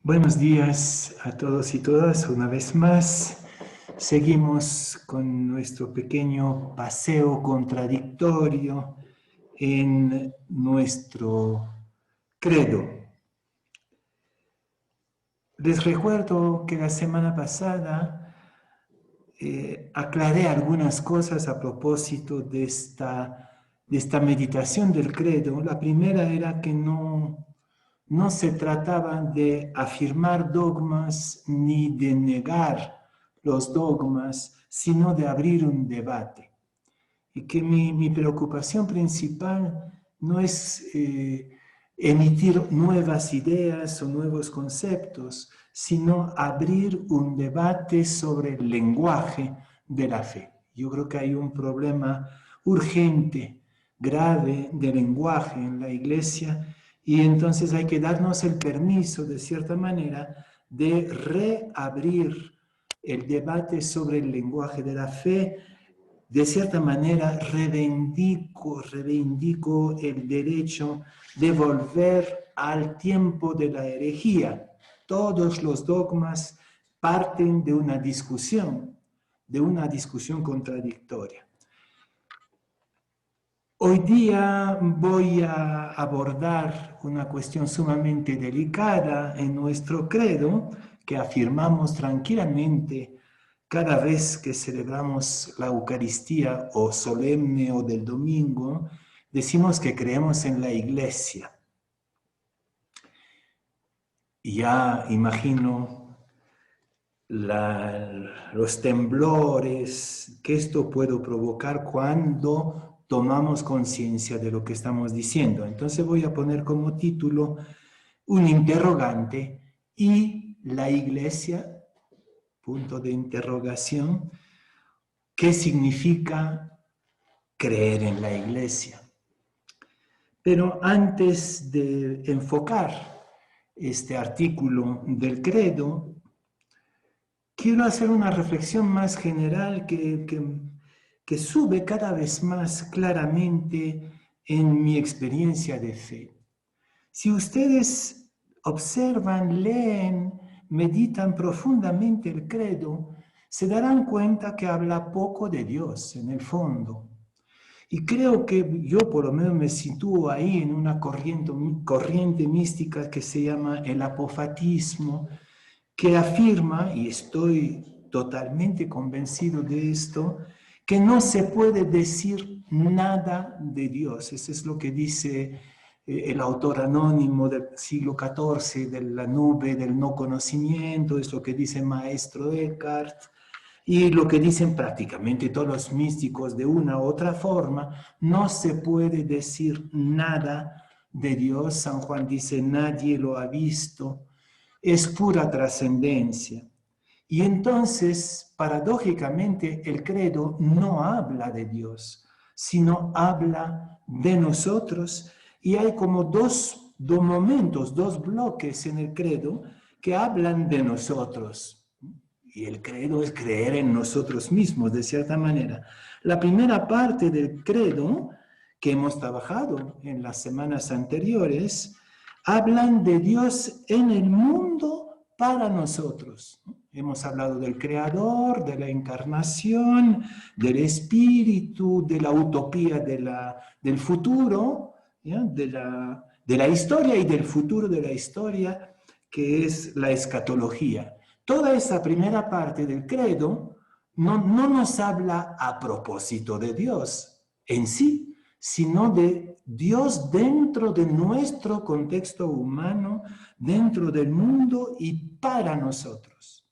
Buenos días a todos y todas. Una vez más, seguimos con nuestro pequeño paseo contradictorio en nuestro credo. Les recuerdo que la semana pasada aclaré algunas cosas a propósito de esta meditación del credo. La primera era que no se trataba de afirmar dogmas ni de negar los dogmas, sino de abrir un debate. Y que mi preocupación principal no es emitir nuevas ideas o nuevos conceptos, sino abrir un debate sobre el lenguaje de la fe. Yo creo que hay un problema urgente, grave de lenguaje en la Iglesia, y entonces hay que darnos el permiso, de cierta manera, de reabrir el debate sobre el lenguaje de la fe. De cierta manera reivindico el derecho de volver al tiempo de la herejía. Todos los dogmas parten de una discusión contradictoria. Hoy día voy a abordar una cuestión sumamente delicada en nuestro credo, que afirmamos tranquilamente cada vez que celebramos la Eucaristía o solemne o del domingo. Decimos que creemos en la Iglesia. Y ya imagino los temblores que esto puede provocar cuando tomamos conciencia de lo que estamos diciendo. Entonces voy a poner como título un interrogante: ¿y la Iglesia? Punto de interrogación. ¿Qué significa creer en la Iglesia? Pero antes de enfocar este artículo del credo, quiero hacer una reflexión más general que sube cada vez más claramente en mi experiencia de fe. Si ustedes observan, leen, meditan profundamente el credo, se darán cuenta que habla poco de Dios en el fondo. Y creo que yo por lo menos me sitúo ahí en una corriente mística que se llama el apofatismo, que afirma, y estoy totalmente convencido de esto, que no se puede decir nada de Dios. Eso es lo que dice el autor anónimo del siglo XIV, de la nube del no conocimiento, es lo que dice el maestro Eckhart, y lo que dicen prácticamente todos los místicos de una u otra forma. No se puede decir nada de Dios. San Juan dice: nadie lo ha visto. Es pura trascendencia. Y entonces, paradójicamente, el credo no habla de Dios, sino habla de nosotros. Y hay como dos momentos, dos bloques en el credo que hablan de nosotros. Y el credo es creer en nosotros mismos, de cierta manera. La primera parte del credo, que hemos trabajado en las semanas anteriores, hablan de Dios en el mundo para nosotros. Hemos hablado del Creador, de la encarnación, del Espíritu, de la utopía del futuro, ¿ya? De la historia y del futuro de la historia, que es la escatología. Toda esa primera parte del credo no nos habla a propósito de Dios en sí, sino de Dios dentro de nuestro contexto humano, dentro del mundo y para nosotros.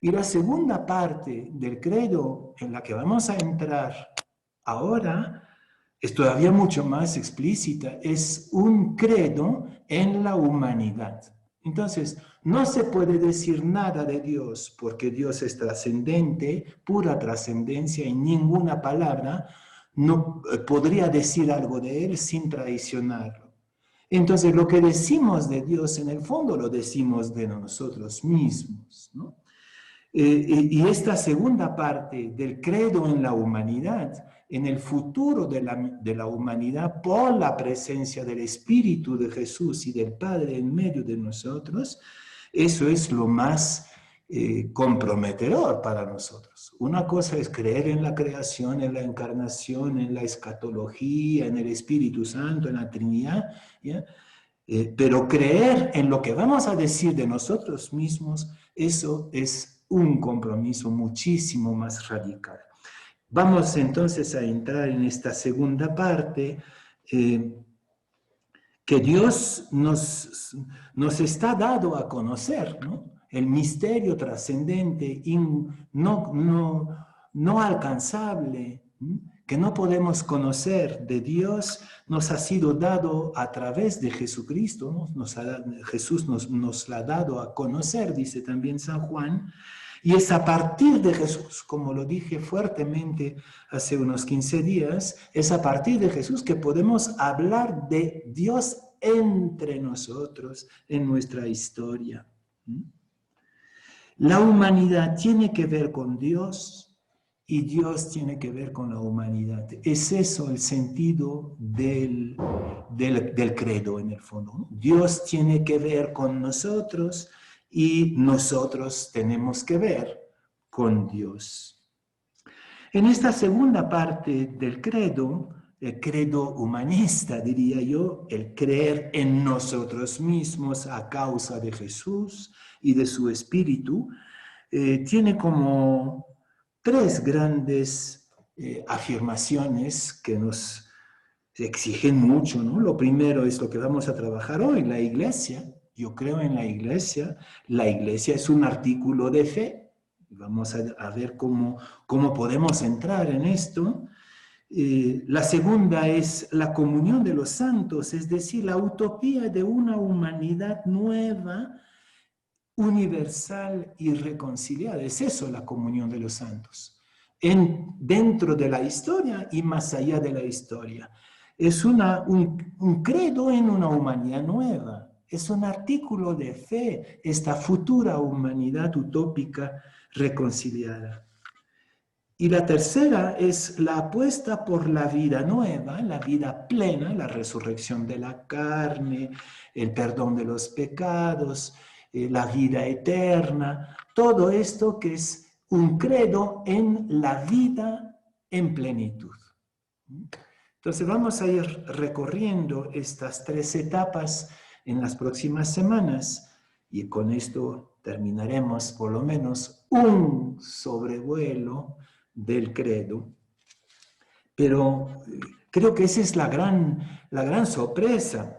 Y la segunda parte del credo en la que vamos a entrar ahora es todavía mucho más explícita. Es un credo en la humanidad. Entonces, no se puede decir nada de Dios porque Dios es trascendente, pura trascendencia, y ninguna palabra no podría decir algo de Él sin traicionarlo. Entonces, lo que decimos de Dios en el fondo lo decimos de nosotros mismos, ¿no? Y esta segunda parte del credo en la humanidad, en el futuro de la humanidad, por la presencia del Espíritu de Jesús y del Padre en medio de nosotros, Eso es lo más comprometedor para nosotros. Una cosa es creer en la creación, en la encarnación, en la escatología, en el Espíritu Santo, en la Trinidad, ¿ya? Pero creer en lo que vamos a decir de nosotros mismos, eso es un compromiso muchísimo más radical. Vamos entonces a entrar en esta segunda parte, que Dios nos está dado a conocer, ¿no? El misterio trascendente, no alcanzable, que no podemos conocer de Dios, nos ha sido dado a través de Jesucristo, ¿no? Jesús nos la ha dado a conocer, dice también San Juan, y es a partir de Jesús, como lo dije fuertemente hace unos 15 días, es a partir de Jesús que podemos hablar de Dios entre nosotros en nuestra historia. La humanidad tiene que ver con Dios y Dios tiene que ver con la humanidad. Es eso el sentido del credo en el fondo, ¿no? Dios tiene que ver con nosotros y nosotros tenemos que ver con Dios. En esta segunda parte del credo, el credo humanista, diría yo, el creer en nosotros mismos a causa de Jesús y de su Espíritu, tiene como tres grandes afirmaciones que nos exigen mucho, ¿no? Lo primero es lo que vamos a trabajar hoy, la Iglesia. Yo creo en la Iglesia. La Iglesia es un artículo de fe. Vamos a ver cómo podemos entrar en esto. La segunda es la comunión de los santos, es decir, la utopía de una humanidad nueva, universal y reconciliada. Es eso la comunión de los santos. Dentro de la historia y más allá de la historia. Es un credo en una humanidad nueva. Es un artículo de fe, esta futura humanidad utópica reconciliada. Y la tercera es la apuesta por la vida nueva, la vida plena, la resurrección de la carne, el perdón de los pecados, la vida eterna, todo esto que es un credo en la vida en plenitud. Entonces vamos a ir recorriendo estas tres etapas en las próximas semanas y con esto terminaremos por lo menos un sobrevuelo del credo. Pero creo que esa es la gran sorpresa.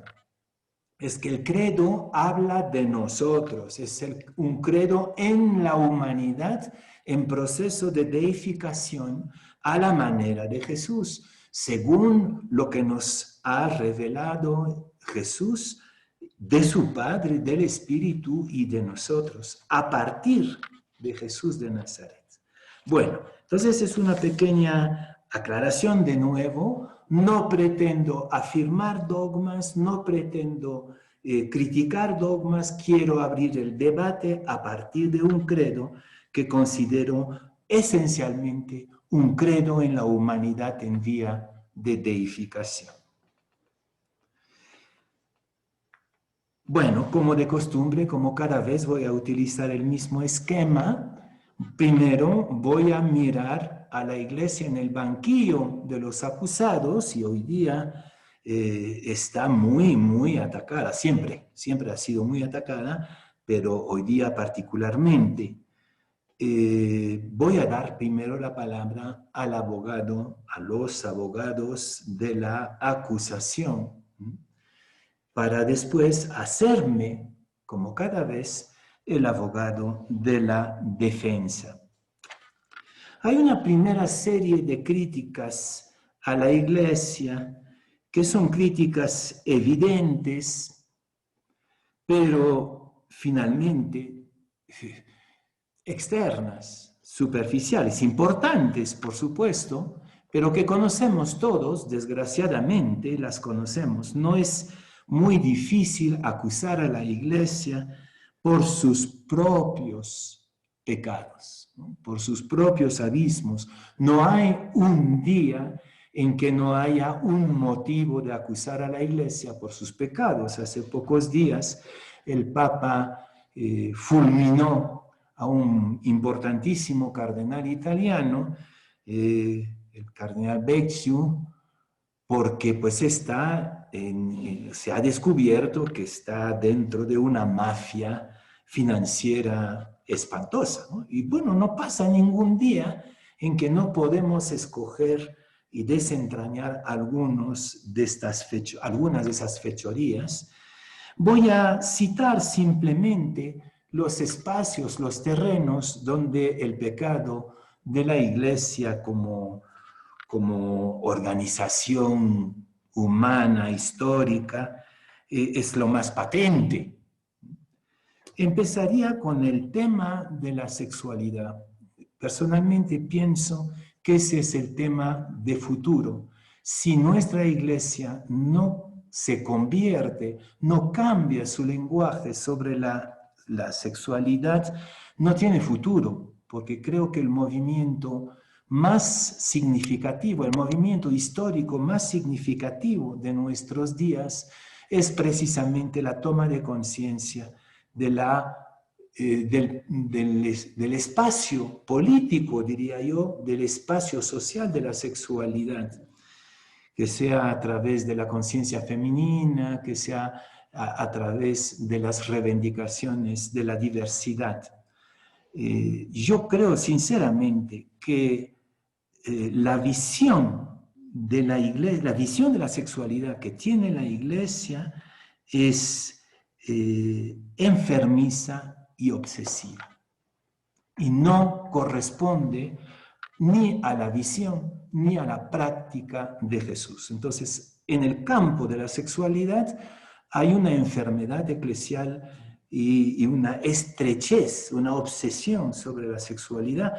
Es que el credo habla de nosotros, es un credo en la humanidad en proceso de deificación a la manera de Jesús, según lo que nos ha revelado Jesús de su Padre, del Espíritu y de nosotros, a partir de Jesús de Nazaret. Bueno, entonces es una pequeña aclaración de nuevo. No pretendo afirmar dogmas, no pretendo criticar dogmas, quiero abrir el debate a partir de un credo que considero esencialmente un credo en la humanidad en vía de deificación. Bueno, como de costumbre, como cada vez voy a utilizar el mismo esquema, primero voy a mirar a la Iglesia en el banquillo de los acusados y hoy día está muy atacada, siempre ha sido muy atacada, pero hoy día particularmente. Voy a dar primero la palabra al abogado, a los abogados de la acusación, para después hacerme, como cada vez, el abogado de la defensa. Hay una primera serie de críticas a la Iglesia que son críticas evidentes, pero finalmente externas, superficiales, importantes, por supuesto, pero que conocemos todos, desgraciadamente las conocemos. No es muy difícil acusar a la Iglesia por sus propios pecados, ¿no? Por sus propios abismos. No hay un día en que no haya un motivo de acusar a la Iglesia por sus pecados. Hace pocos días el Papa fulminó a un importantísimo cardenal italiano, el cardenal Becciu, porque pues se ha descubierto que está dentro de una mafia financiera espantosa, ¿no? Y bueno, no pasa ningún día en que no podemos escoger y desentrañar algunas de esas fechorías. Voy a citar simplemente los espacios, los terrenos donde el pecado de la Iglesia como organización humana, histórica, es lo más patente. Empezaría con el tema de la sexualidad. Personalmente pienso que ese es el tema de futuro. Si nuestra Iglesia no se convierte, no cambia su lenguaje sobre la sexualidad, no tiene futuro, porque creo que el movimiento más significativo, el movimiento histórico más significativo de nuestros días es precisamente la toma de conciencia del espacio político, diría yo, del espacio social de la sexualidad, que sea a través de la conciencia femenina, que sea a través de las reivindicaciones de la diversidad. Yo creo sinceramente que la visión de la Iglesia, la visión de la sexualidad que tiene la Iglesia es enfermiza y obsesiva y no corresponde ni a la visión ni a la práctica de Jesús. Entonces, en el campo de la sexualidad hay una enfermedad eclesial y una estrechez, una obsesión sobre la sexualidad,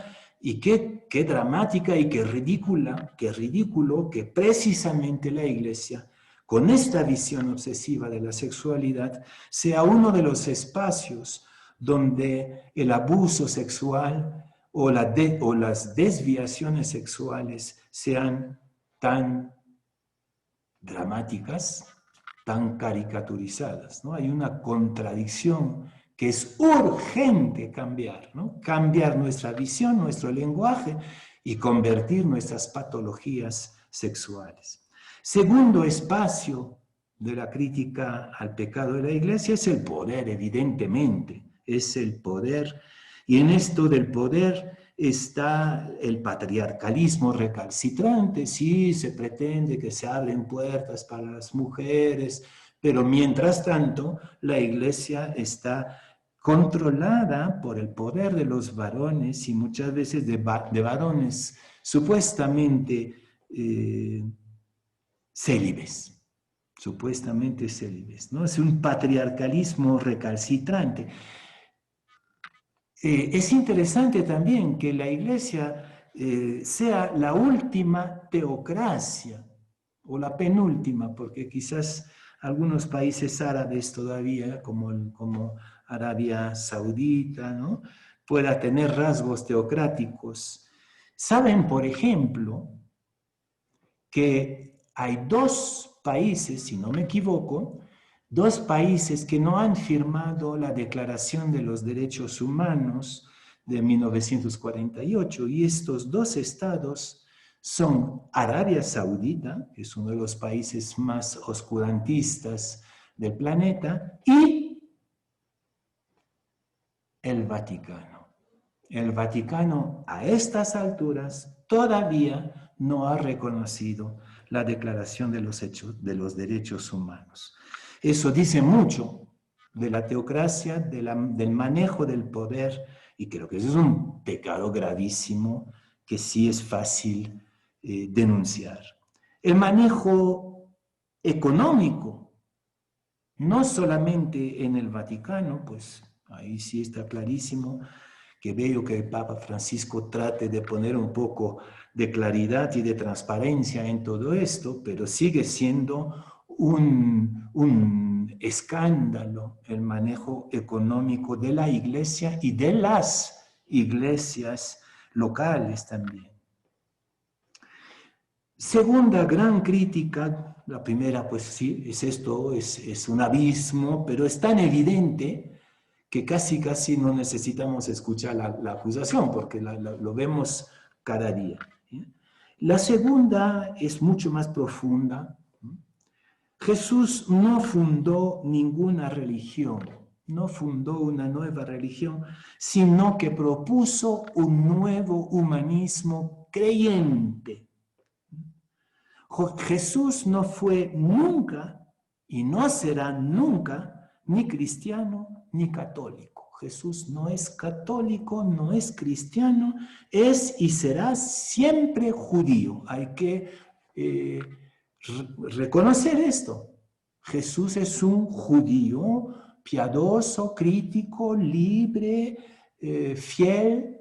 y qué dramática y qué ridículo que precisamente la Iglesia, con esta visión obsesiva de la sexualidad, sea uno de los espacios donde el abuso sexual o las desviaciones sexuales sean tan dramáticas, tan caricaturizadas, ¿no? Hay una contradicción que es urgente cambiar, ¿no? Cambiar nuestra visión, nuestro lenguaje y convertir nuestras patologías sexuales. Segundo espacio de la crítica al pecado de la Iglesia es el poder, evidentemente, es el poder, y en esto del poder está el patriarcalismo recalcitrante. Sí, se pretende que se abren puertas para las mujeres, pero mientras tanto la Iglesia está controlada por el poder de los varones y muchas veces de varones supuestamente célibes, ¿no? Es un patriarcalismo recalcitrante. Es interesante también que la Iglesia sea la última teocracia, o la penúltima, porque quizás algunos países árabes todavía, como Arabia Saudita, ¿no?, pueda tener rasgos teocráticos. Saben, por ejemplo, que hay dos países, si no me equivoco, dos países que no han firmado la Declaración de los Derechos Humanos de 1948, y estos dos estados son Arabia Saudita, que es uno de los países más oscurantistas del planeta, y el Vaticano. El Vaticano a estas alturas todavía no ha reconocido la Declaración de los Derechos Humanos. Eso dice mucho de la teocracia, del manejo del poder, y creo que eso es un pecado gravísimo que sí es fácil denunciar. El manejo económico, no solamente en el Vaticano, pues ahí sí está clarísimo, que veo que el Papa Francisco trate de poner un poco de claridad y de transparencia en todo esto, pero sigue siendo un escándalo el manejo económico de la Iglesia y de las iglesias locales también. Segunda gran crítica, la primera pues sí, es esto, es un abismo, pero es tan evidente que casi no necesitamos escuchar la acusación, porque lo vemos cada día. La segunda es mucho más profunda. Jesús no fundó ninguna religión, no fundó una nueva religión, sino que propuso un nuevo humanismo creyente. Jesús no fue nunca y no será nunca ni cristiano ni católico. Jesús no es católico, no es cristiano, es y será siempre judío. Hay que reconocer esto. Jesús es un judío piadoso, crítico, libre, fiel.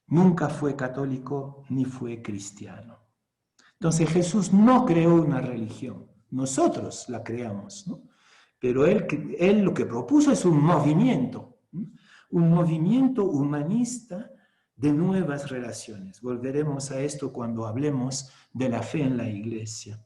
Nunca fue católico ni fue cristiano. Entonces Jesús no creó una religión. Nosotros la creamos, ¿no? Pero él lo que propuso es un movimiento humanista de nuevas relaciones. Volveremos a esto cuando hablemos de la fe en la iglesia.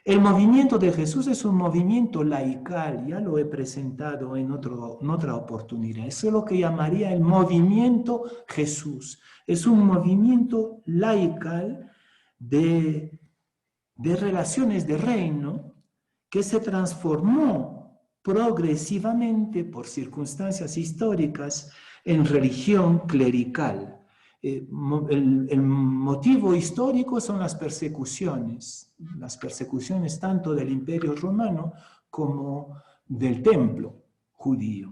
El movimiento de Jesús es un movimiento laical, ya lo he presentado en otra oportunidad. Eso es lo que llamaría el movimiento Jesús. Es un movimiento laical de relaciones de reino que se transformó progresivamente por circunstancias históricas en religión clerical. El motivo histórico son las persecuciones tanto del Imperio Romano como del templo judío.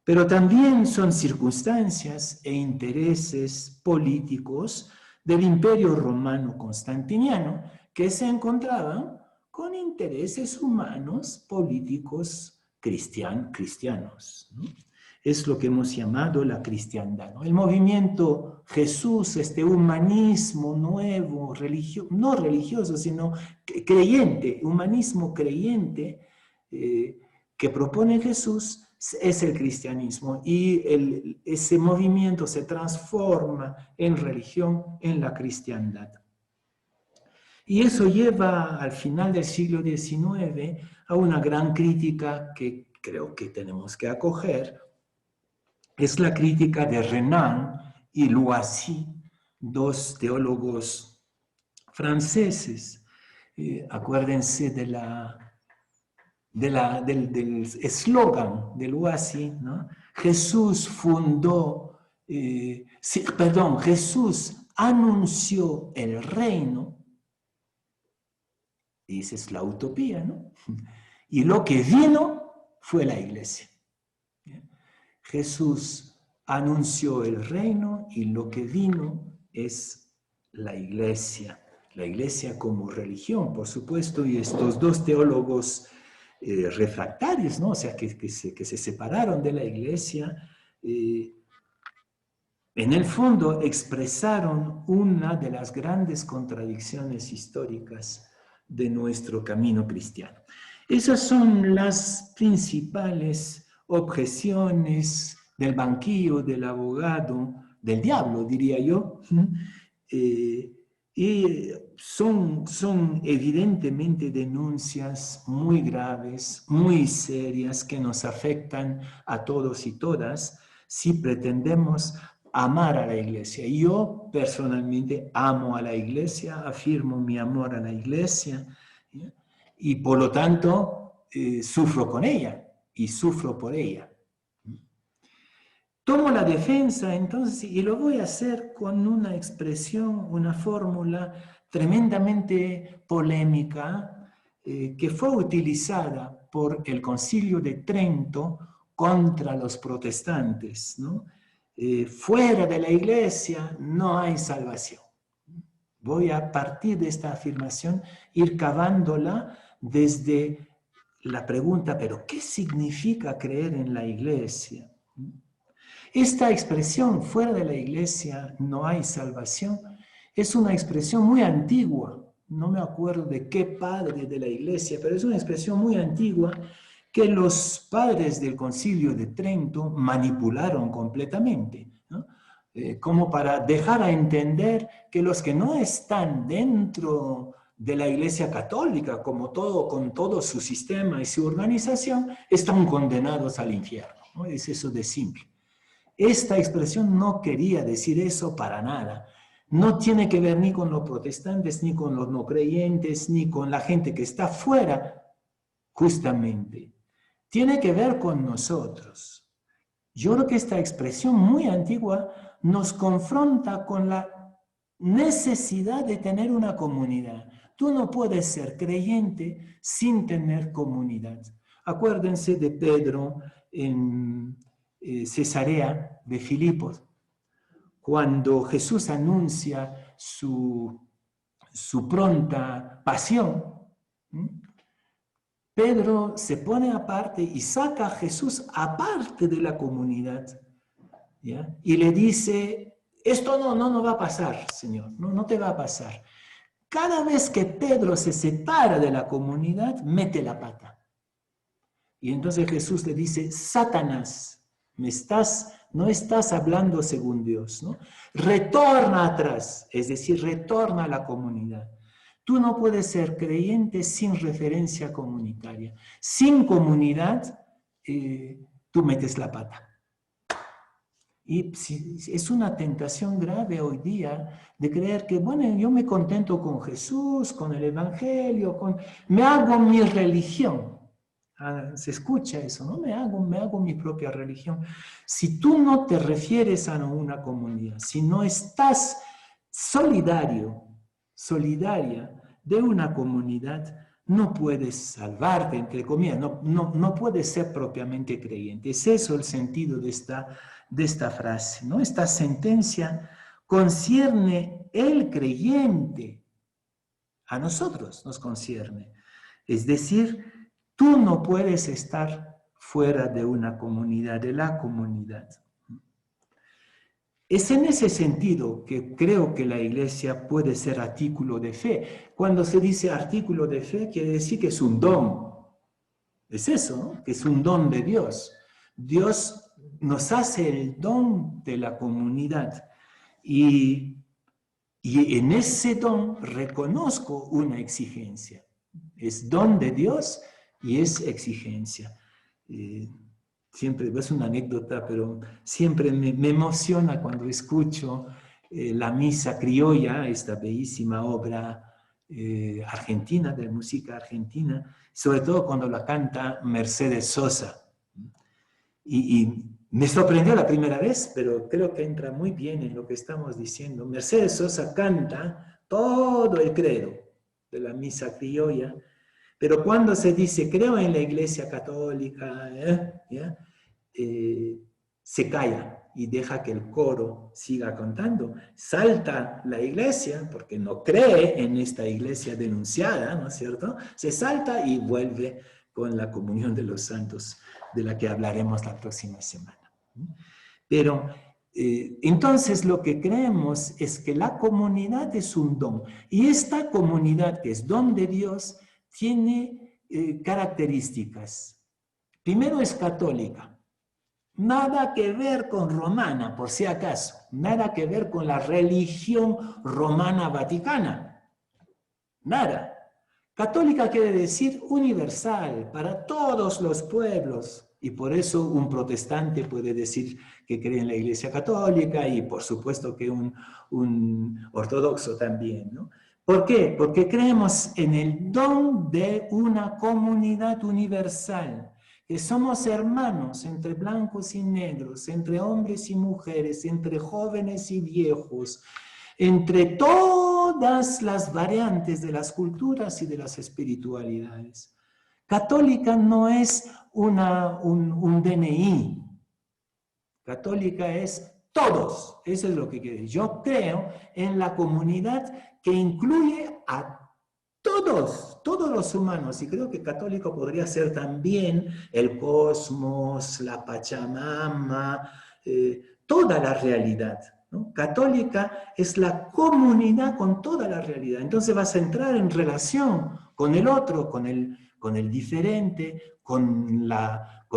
Pero también son circunstancias e intereses políticos del Imperio Romano Constantiniano que se encontraban con intereses humanos, políticos, cristianos, ¿no? Es lo que hemos llamado la cristiandad, ¿no? El movimiento Jesús, este humanismo nuevo, no religioso, sino creyente, humanismo creyente que propone Jesús, es el cristianismo, y ese movimiento se transforma en religión, en la cristiandad. Y eso lleva al final del siglo XIX a una gran crítica que creo que tenemos que acoger. Es la crítica de Renan y Loisy, dos teólogos franceses. Acuérdense del eslogan de Loisy, ¿no? Jesús Jesús anunció el reino, y esa es la utopía, ¿no? Y lo que vino fue la iglesia. Jesús anunció el reino y lo que vino es la iglesia como religión, por supuesto, y estos dos teólogos refractarios, ¿no? O sea, que se separaron de la iglesia, en el fondo expresaron una de las grandes contradicciones históricas de nuestro camino cristiano. Esas son las principales objeciones del banquillo, del abogado, del diablo, diría yo, y son evidentemente denuncias muy graves, muy serias, que nos afectan a todos y todas si pretendemos amar a la iglesia. Yo personalmente amo a la iglesia, afirmo mi amor a la iglesia, y por lo tanto sufro con ella y sufro por ella. Tomo la defensa entonces y lo voy a hacer con una expresión, una fórmula tremendamente polémica que fue utilizada por el Concilio de Trento contra los protestantes, ¿no? Fuera de la iglesia no hay salvación. Voy a partir de esta afirmación ir cavándola desde la pregunta, ¿pero qué significa creer en la iglesia? Esta expresión, fuera de la iglesia no hay salvación, es una expresión muy antigua. No me acuerdo de qué padre de la iglesia, pero es una expresión muy antigua que los padres del Concilio de Trento manipularon completamente, ¿no? Como para dejar a entender que los que no están dentro de la Iglesia Católica, con todo su sistema y su organización, están condenados al infierno. ¿no? Es eso de simple. Esta expresión no quería decir eso para nada. No tiene que ver ni con los protestantes, ni con los no creyentes, ni con la gente que está fuera, justamente. Tiene que ver con nosotros. Yo creo que esta expresión muy antigua nos confronta con la necesidad de tener una comunidad. Tú no puedes ser creyente sin tener comunidad. Acuérdense de Pedro en Cesarea de Filipos, cuando Jesús anuncia su pronta pasión. Pedro se pone aparte y saca a Jesús aparte de la comunidad, ¿ya? Y le dice, esto no va a pasar, Señor, no te va a pasar. Cada vez que Pedro se separa de la comunidad, mete la pata. Y entonces Jesús le dice, Satanás, no estás hablando según Dios, ¿no? Retorna atrás, es decir, retorna a la comunidad. Tú no puedes ser creyente sin referencia comunitaria. Sin comunidad, tú metes la pata. Y es una tentación grave hoy día de creer que, bueno, yo me contento con Jesús, con el Evangelio, me hago mi religión. Se escucha eso, ¿no? Me hago mi propia religión. Si tú no te refieres a una comunidad, si no estás solidaria de una comunidad, no puedes salvarte, entre comillas, no puedes ser propiamente creyente. Es eso el sentido de esta frase, ¿no? Esta sentencia concierne el creyente, a nosotros nos concierne. Es decir, tú no puedes estar fuera de una comunidad, de la comunidad. Es en ese sentido que creo que la iglesia puede ser artículo de fe. Cuando se dice artículo de fe, quiere decir que es un don. Es eso, ¿no? Que es un don de Dios. Dios nos hace el don de la comunidad. Y en ese don reconozco una exigencia. Es don de Dios y es exigencia. Siempre, es una anécdota, pero siempre me emociona cuando escucho la misa criolla, esta bellísima obra argentina, de música argentina, sobre todo cuando la canta Mercedes Sosa. Y me sorprendió la primera vez, pero creo que entra muy bien en lo que estamos diciendo. Mercedes Sosa canta todo el credo de la misa criolla, pero cuando se dice, creo en la Iglesia Católica, se calla y deja que el coro siga cantando. Salta la iglesia, porque no cree en esta iglesia denunciada, ¿no es cierto? Se salta y vuelve con la comunión de los santos, de la que hablaremos la próxima semana. Pero entonces lo que creemos es que la comunidad es un don. Y esta comunidad, que es don de Dios, tiene características. Primero, es católica. Nada que ver con romana, por si acaso. Nada que ver con la religión romana vaticana. Nada. Católica quiere decir universal, para todos los pueblos. Y por eso un protestante puede decir que cree en la Iglesia Católica y por supuesto que un ortodoxo también, ¿no? ¿Por qué? Porque creemos en el don de una comunidad universal, que somos hermanos entre blancos y negros, entre hombres y mujeres, entre jóvenes y viejos, entre todas las variantes de las culturas y de las espiritualidades. Católica no es un DNI. Católica es todos. Eso es lo que quiere decir. Yo creo en la comunidad que incluye a todos los humanos, y creo que católico podría ser también el cosmos, la Pachamama, toda la realidad, ¿no? Católica es la comunidad con toda la realidad. Entonces vas a entrar en relación con el otro, con el diferente, con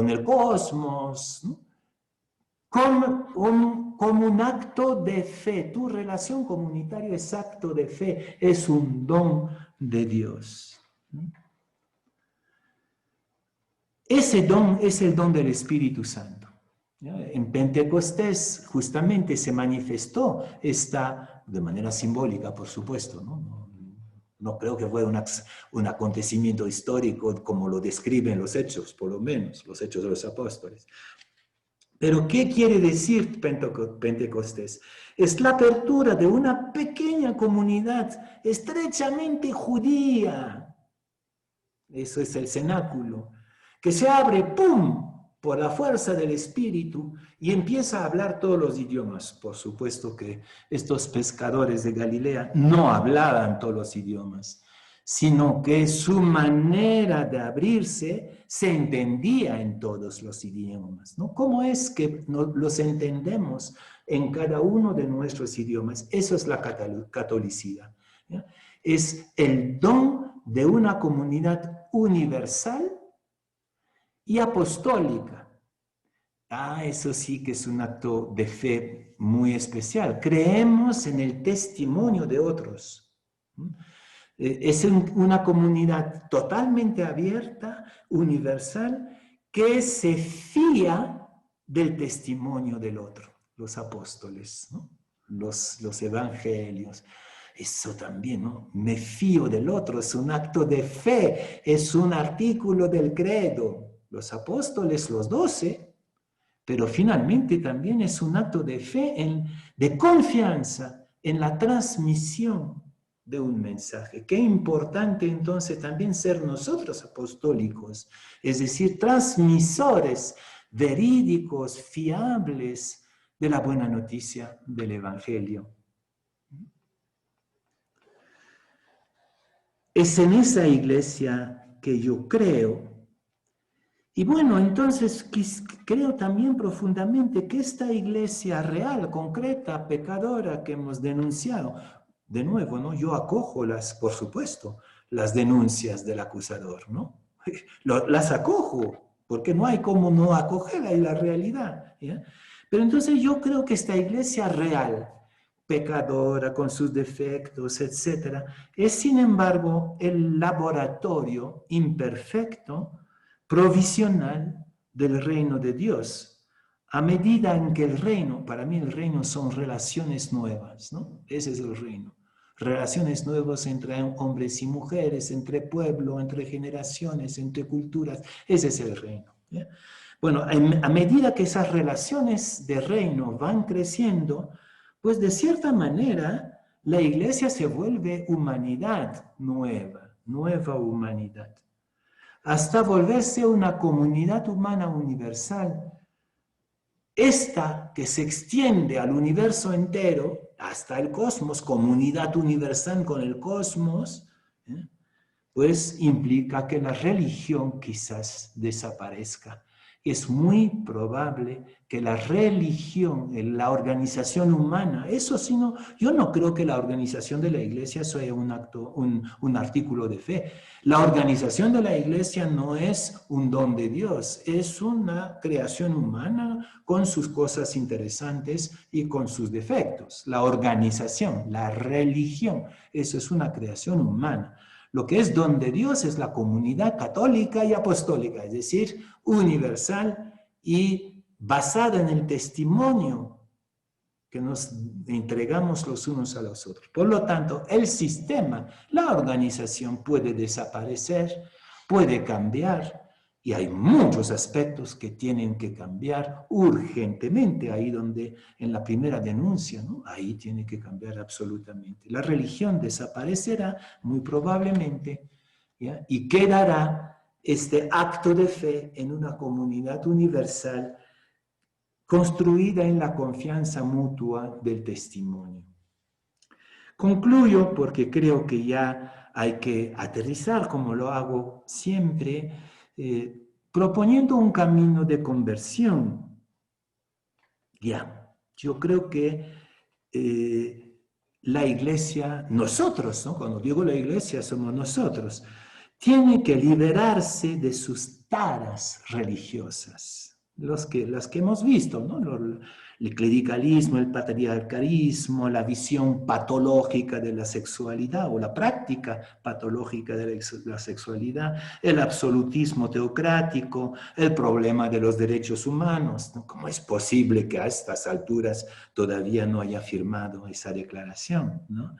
el cosmos, ¿no? Como un acto de fe. Tu relación comunitaria es acto de fe, es un don de Dios. Ese don es el don del Espíritu Santo. ¿Ya? En Pentecostés justamente se manifestó esta, de manera simbólica, por supuesto, no creo que fue un acontecimiento histórico como lo describen los hechos, por lo menos, los hechos de los apóstoles. Pero ¿qué quiere decir Pentecostés? Es la apertura de una pequeña comunidad estrechamente judía. Eso es el cenáculo, que se abre, ¡pum!, por la fuerza del Espíritu y empieza a hablar todos los idiomas. Por supuesto que estos pescadores de Galilea no hablaban todos los idiomas, sino que su manera de abrirse se entendía en todos los idiomas, ¿no? ¿Cómo es que los entendemos en cada uno de nuestros idiomas? Eso es la catolicidad, ¿ya? Es el don de una comunidad universal y apostólica. Eso sí que es un acto de fe muy especial. Creemos en el testimonio de otros. Es una comunidad totalmente abierta, universal, que se fía del testimonio del otro, los apóstoles, ¿no? Los evangelios. Eso también, ¿no? Me fío del otro, es un acto de fe, es un artículo del credo. Los apóstoles, los 12, pero finalmente también es un acto de fe, de confianza en la transmisión de un mensaje. Qué importante entonces también ser nosotros apostólicos, es decir, transmisores verídicos, fiables de la buena noticia del Evangelio. Es en esa iglesia que yo creo. Y bueno, entonces creo también profundamente que esta iglesia real, concreta, pecadora que hemos denunciado, de nuevo, ¿no? Yo acojo por supuesto, las denuncias del acusador, ¿no? Las acojo, porque no hay cómo no acogerla en la realidad, ¿ya? Pero entonces yo creo que esta iglesia real, pecadora, con sus defectos, etc., es sin embargo el laboratorio imperfecto, provisional del reino de Dios, a medida en que el reino, para mí el reino son relaciones nuevas, ¿no? Ese es el reino. Relaciones nuevas entre hombres y mujeres, entre pueblo, entre generaciones, entre culturas, ese es el reino, ¿ya? Bueno, a medida que esas relaciones de reino van creciendo, pues de cierta manera la iglesia se vuelve humanidad nueva, nueva humanidad, hasta volverse una comunidad humana universal. Esta que se extiende al universo entero, hasta el cosmos, comunidad universal con el cosmos, pues implica que la religión quizás desaparezca. Es muy probable que la religión, la organización humana, eso sí, no, yo no creo que la organización de la iglesia sea un artículo de fe. La organización de la iglesia no es un don de Dios, es una creación humana con sus cosas interesantes y con sus defectos. La organización, la religión, eso es una creación humana. Lo que es don de Dios es la comunidad católica y apostólica, es decir, universal y basada en el testimonio que nos entregamos los unos a los otros. Por lo tanto, el sistema, la organización puede desaparecer, puede cambiar, y hay muchos aspectos que tienen que cambiar urgentemente, ahí donde en la primera denuncia, ¿no? Ahí tiene que cambiar absolutamente. La religión desaparecerá muy probablemente, ¿ya? Y quedará este acto de fe en una comunidad universal construida en la confianza mutua del testimonio. Concluyo porque creo que ya hay que aterrizar, como lo hago siempre, proponiendo un camino de conversión. Ya, yo creo que la iglesia, nosotros, ¿no? Cuando digo la iglesia somos nosotros, tiene que liberarse de sus taras religiosas. las que hemos visto, ¿no? El clericalismo, el patriarcalismo, la visión patológica de la sexualidad o la práctica patológica de la sexualidad, el absolutismo teocrático, el problema de los derechos humanos, ¿no? ¿Cómo es posible que a estas alturas todavía no haya firmado esa declaración, ¿no?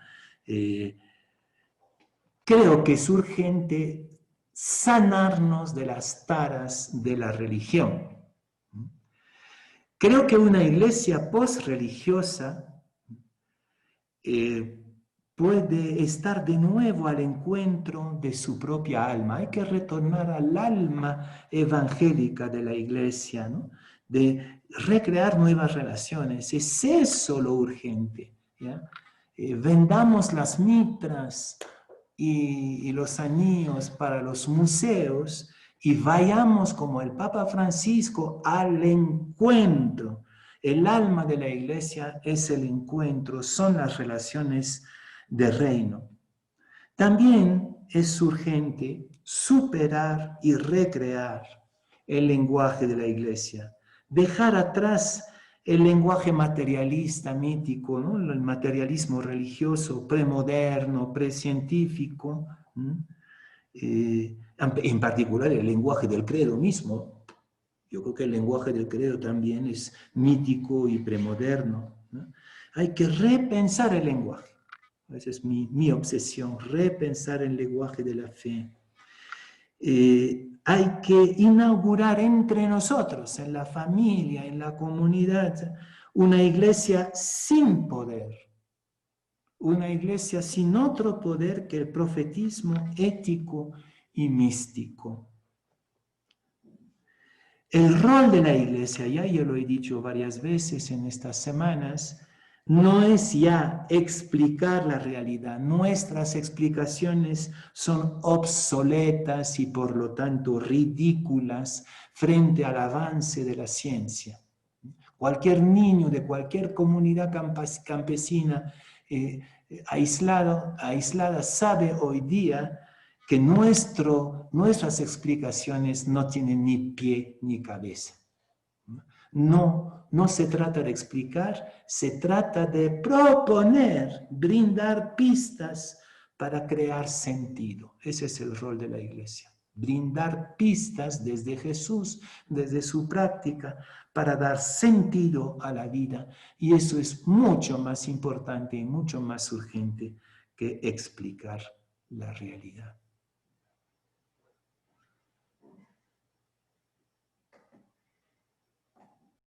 Creo que es urgente sanarnos de las taras de la religión. Creo que una iglesia post-religiosa puede estar de nuevo al encuentro de su propia alma. Hay que retornar al alma evangélica de la iglesia, ¿no? De recrear nuevas relaciones. Es eso lo urgente, ¿ya? Vendamos las mitras y los anillos para los museos y vayamos como el Papa Francisco al encuentro. El alma de la iglesia es el encuentro, son las relaciones de reino. También es urgente superar y recrear el lenguaje de la iglesia, dejar atrás el lenguaje materialista, mítico, ¿no? El materialismo religioso, premoderno, precientífico, en particular el lenguaje del credo mismo. Yo creo que el lenguaje del credo también es mítico y premoderno, ¿no? Hay que repensar el lenguaje. Esa es mi obsesión, repensar el lenguaje de la fe. Hay que inaugurar entre nosotros, en la familia, en la comunidad, una iglesia sin poder, una iglesia sin otro poder que el profetismo ético y místico. El rol de la iglesia, ya yo lo he dicho varias veces en estas semanas, no es ya explicar la realidad. Nuestras explicaciones son obsoletas y por lo tanto ridículas frente al avance de la ciencia. Cualquier niño de cualquier comunidad campesina aislada sabe hoy día que nuestras explicaciones no tienen ni pie ni cabeza. No se trata de explicar, se trata de proponer, brindar pistas para crear sentido. Ese es el rol de la iglesia. Brindar pistas desde Jesús, desde su práctica, para dar sentido a la vida. Y eso es mucho más importante y mucho más urgente que explicar la realidad.